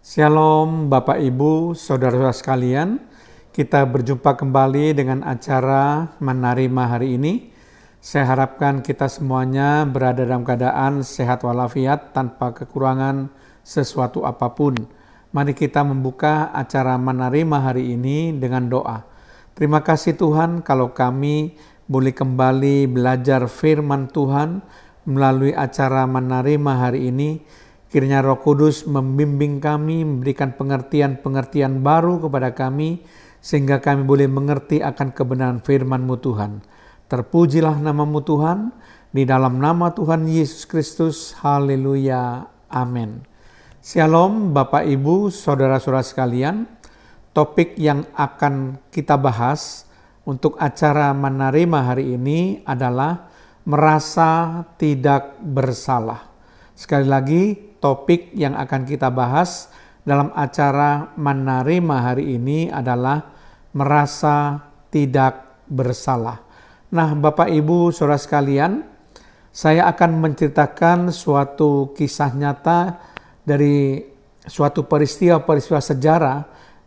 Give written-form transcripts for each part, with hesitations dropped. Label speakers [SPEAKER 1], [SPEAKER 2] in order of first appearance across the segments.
[SPEAKER 1] Shalom Bapak Ibu, Saudara-saudara sekalian. Kita berjumpa kembali dengan acara Menerima hari ini. Saya harapkan kita semuanya berada dalam keadaan sehat walafiat tanpa kekurangan sesuatu apapun. Mari kita membuka acara Menerima hari ini dengan doa. Terima kasih Tuhan kalau kami boleh kembali belajar firman Tuhan melalui acara Menerima hari ini. Kiranya Roh Kudus membimbing kami, memberikan pengertian-pengertian baru kepada kami, sehingga kami boleh mengerti akan kebenaran firman-Mu Tuhan. Terpujilah nama-Mu Tuhan, di dalam nama Tuhan Yesus Kristus, haleluya, amin. Shalom Bapak Ibu, Saudara-saudara sekalian. Topik yang akan kita bahas untuk acara Menerima hari ini adalah merasa tidak bersalah. Sekali lagi, topik yang akan kita bahas dalam acara Menerima hari ini adalah merasa tidak bersalah. Nah, Bapak Ibu Saudara sekalian, saya akan menceritakan suatu kisah nyata dari suatu peristiwa-peristiwa sejarah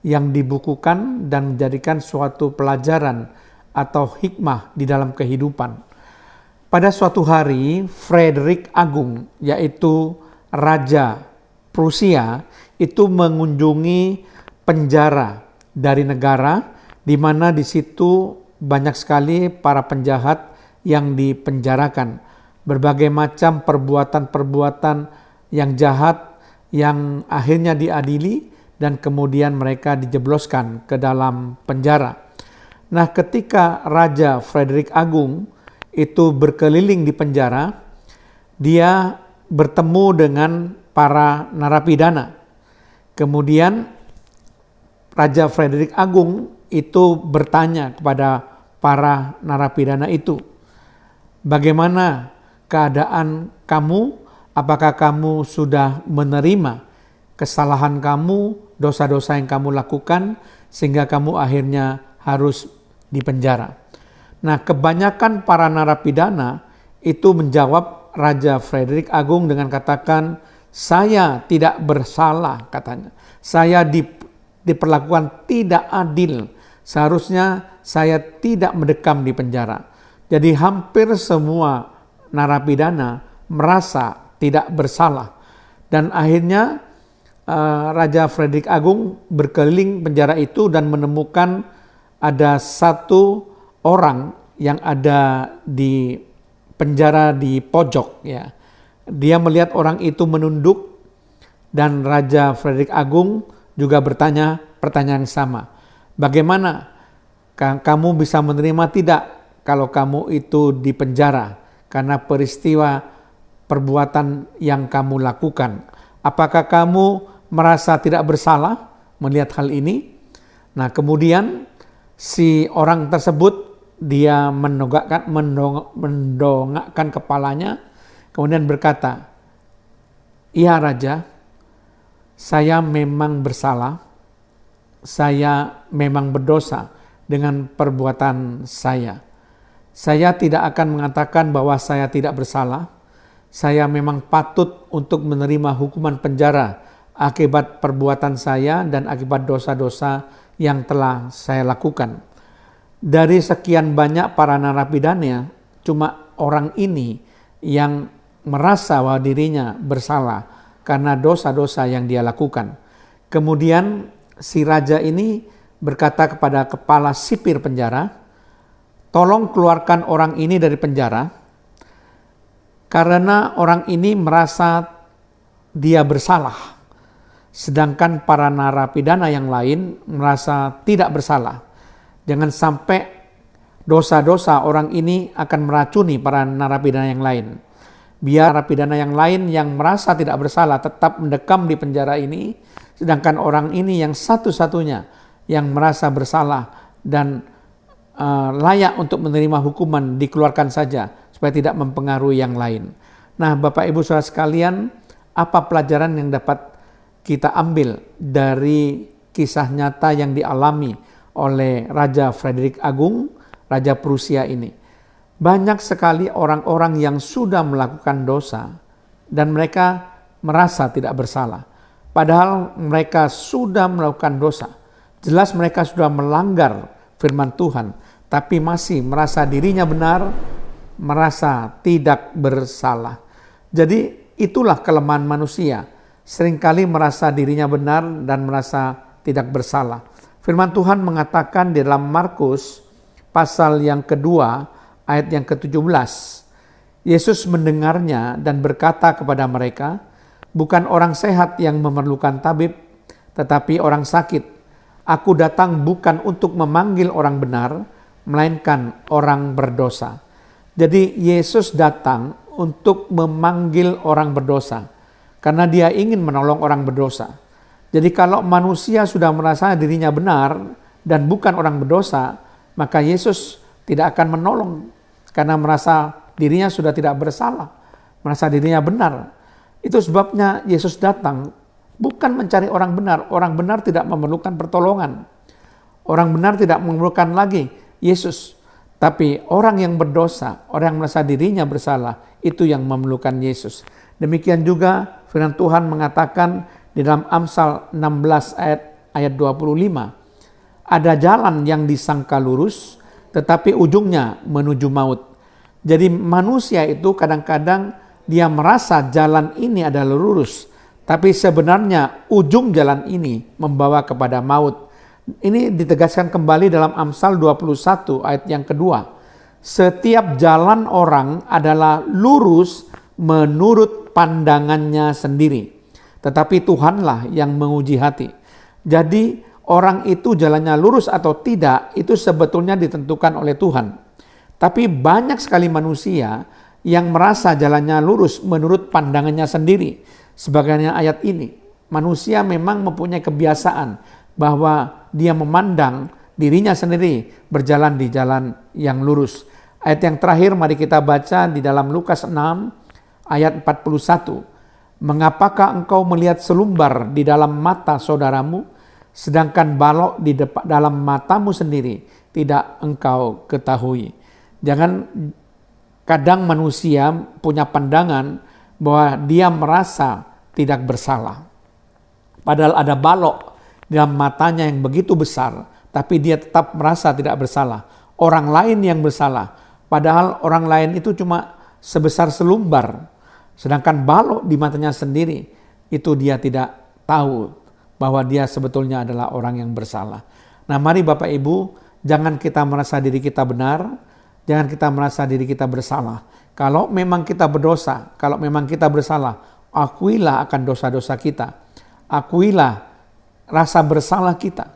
[SPEAKER 1] yang dibukukan dan menjadikan suatu pelajaran atau hikmah di dalam kehidupan. Pada suatu hari, Frederick Agung, yaitu Raja Prusia, itu mengunjungi penjara dari negara di mana di situ banyak sekali para penjahat yang dipenjarakan. Berbagai macam perbuatan-perbuatan yang jahat yang akhirnya diadili dan kemudian mereka dijebloskan ke dalam penjara. Nah, ketika Raja Frederick Agung itu berkeliling di penjara, dia bertemu dengan para narapidana. Kemudian Raja Frederick Agung itu bertanya kepada para narapidana itu, bagaimana keadaan kamu? Apakah kamu sudah menerima kesalahan kamu, dosa-dosa yang kamu lakukan, sehingga kamu akhirnya harus dipenjara? Nah, kebanyakan para narapidana itu menjawab Raja Frederick Agung dengan katakan, saya tidak bersalah, katanya. Saya diperlakukan tidak adil. Seharusnya saya tidak mendekam di penjara. Jadi hampir semua narapidana merasa tidak bersalah. Dan akhirnya Raja Frederick Agung berkeliling penjara itu dan menemukan ada satu orang yang ada di penjara di pojok, ya. Dia melihat orang itu menunduk dan Raja Frederick Agung juga bertanya pertanyaan yang sama. Bagaimana kamu bisa menerima tidak kalau kamu itu dipenjara karena peristiwa perbuatan yang kamu lakukan? Apakah kamu merasa tidak bersalah melihat hal ini? Nah, kemudian si orang tersebut dia mendongakkan kepalanya, kemudian berkata, iya Raja, saya memang bersalah, saya memang berdosa dengan perbuatan saya. Saya tidak akan mengatakan bahwa saya tidak bersalah, saya memang patut untuk menerima hukuman penjara akibat perbuatan saya dan akibat dosa-dosa yang telah saya lakukan. Dari sekian banyak para narapidana, cuma orang ini yang merasa bahwa dirinya bersalah karena dosa-dosa yang dia lakukan. Kemudian si raja ini berkata kepada kepala sipir penjara, tolong keluarkan orang ini dari penjara karena orang ini merasa dia bersalah. Sedangkan para narapidana yang lain merasa tidak bersalah. Jangan sampai dosa-dosa orang ini akan meracuni para narapidana yang lain. Biar narapidana yang lain yang merasa tidak bersalah tetap mendekam di penjara ini, sedangkan orang ini yang satu-satunya yang merasa bersalah dan layak untuk menerima hukuman dikeluarkan saja supaya tidak mempengaruhi yang lain. Nah, Bapak Ibu Saudara sekalian, apa pelajaran yang dapat kita ambil dari kisah nyata yang dialami oleh Raja Frederick Agung, Raja Prusia ini? Banyak sekali orang-orang yang sudah melakukan dosa dan mereka merasa tidak bersalah. Padahal mereka sudah melakukan dosa. Jelas mereka sudah melanggar firman Tuhan, tapi masih merasa dirinya benar, merasa tidak bersalah. Jadi itulah kelemahan manusia. Seringkali merasa dirinya benar dan merasa tidak bersalah. Firman Tuhan mengatakan di dalam Markus pasal yang kedua ayat yang ke-17. Yesus mendengarnya dan berkata kepada mereka, bukan orang sehat yang memerlukan tabib, tetapi orang sakit. Aku datang bukan untuk memanggil orang benar, melainkan orang berdosa. Jadi Yesus datang untuk memanggil orang berdosa, karena dia ingin menolong orang berdosa. Jadi kalau manusia sudah merasa dirinya benar dan bukan orang berdosa, maka Yesus tidak akan menolong, karena merasa dirinya sudah tidak bersalah, merasa dirinya benar. Itu sebabnya Yesus datang bukan mencari orang benar. Orang benar tidak memerlukan pertolongan. Orang benar tidak memerlukan lagi Yesus. Tapi orang yang berdosa, orang yang merasa dirinya bersalah, itu yang memerlukan Yesus. Demikian juga firman Tuhan mengatakan di dalam Amsal 16 ayat 25. Ada jalan yang disangka lurus, tetapi ujungnya menuju maut. Jadi manusia itu kadang-kadang dia merasa jalan ini adalah lurus, tapi sebenarnya ujung jalan ini membawa kepada maut. Ini ditegaskan kembali dalam Amsal 21 ayat yang kedua. Setiap jalan orang adalah lurus menurut pandangannya sendiri, tetapi Tuhanlah yang menguji hati. Jadi orang itu jalannya lurus atau tidak, itu sebetulnya ditentukan oleh Tuhan. Tapi banyak sekali manusia yang merasa jalannya lurus menurut pandangannya sendiri. Sebagainya ayat ini, manusia memang mempunyai kebiasaan bahwa dia memandang dirinya sendiri berjalan di jalan yang lurus. Ayat yang terakhir mari kita baca di dalam Lukas 6 ayat 41. Mengapakah engkau melihat selumbar di dalam mata saudaramu, sedangkan balok di dalam matamu sendiri tidak engkau ketahui. Kadang manusia punya pandangan bahwa dia merasa tidak bersalah. Padahal ada balok dalam matanya yang begitu besar, tapi dia tetap merasa tidak bersalah. Orang lain yang bersalah, padahal orang lain itu cuma sebesar selumbar. Sedangkan balok di matanya sendiri, itu dia tidak tahu bahwa dia sebetulnya adalah orang yang bersalah. Nah mari Bapak Ibu, jangan kita merasa diri kita benar, jangan kita merasa diri kita bersalah. Kalau memang kita berdosa, kalau memang kita bersalah, akuilah akan dosa-dosa kita. Akuilah rasa bersalah kita.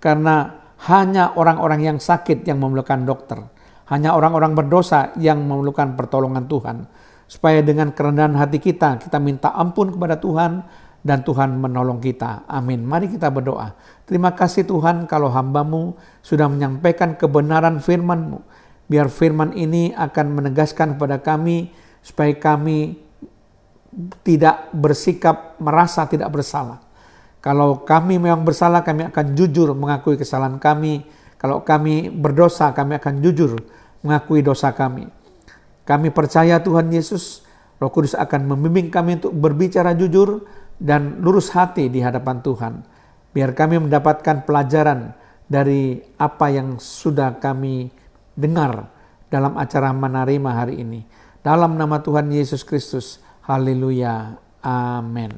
[SPEAKER 1] Karena hanya orang-orang yang sakit yang memerlukan dokter. Hanya orang-orang berdosa yang memerlukan pertolongan Tuhan. Supaya dengan kerendahan hati kita minta ampun kepada Tuhan dan Tuhan menolong kita. Amin. Mari kita berdoa. Terima kasih Tuhan kalau hamba-Mu sudah menyampaikan kebenaran firman-Mu. Biar firman ini akan menegaskan kepada kami supaya kami tidak bersikap merasa tidak bersalah. Kalau kami memang bersalah, kami akan jujur mengakui kesalahan kami. Kalau kami berdosa, kami akan jujur mengakui dosa kami. Kami percaya Tuhan Yesus, Roh Kudus akan membimbing kami untuk berbicara jujur dan lurus hati di hadapan Tuhan. Biar kami mendapatkan pelajaran dari apa yang sudah kami dengar dalam acara Menerima hari ini. Dalam nama Tuhan Yesus Kristus, haleluya, amin.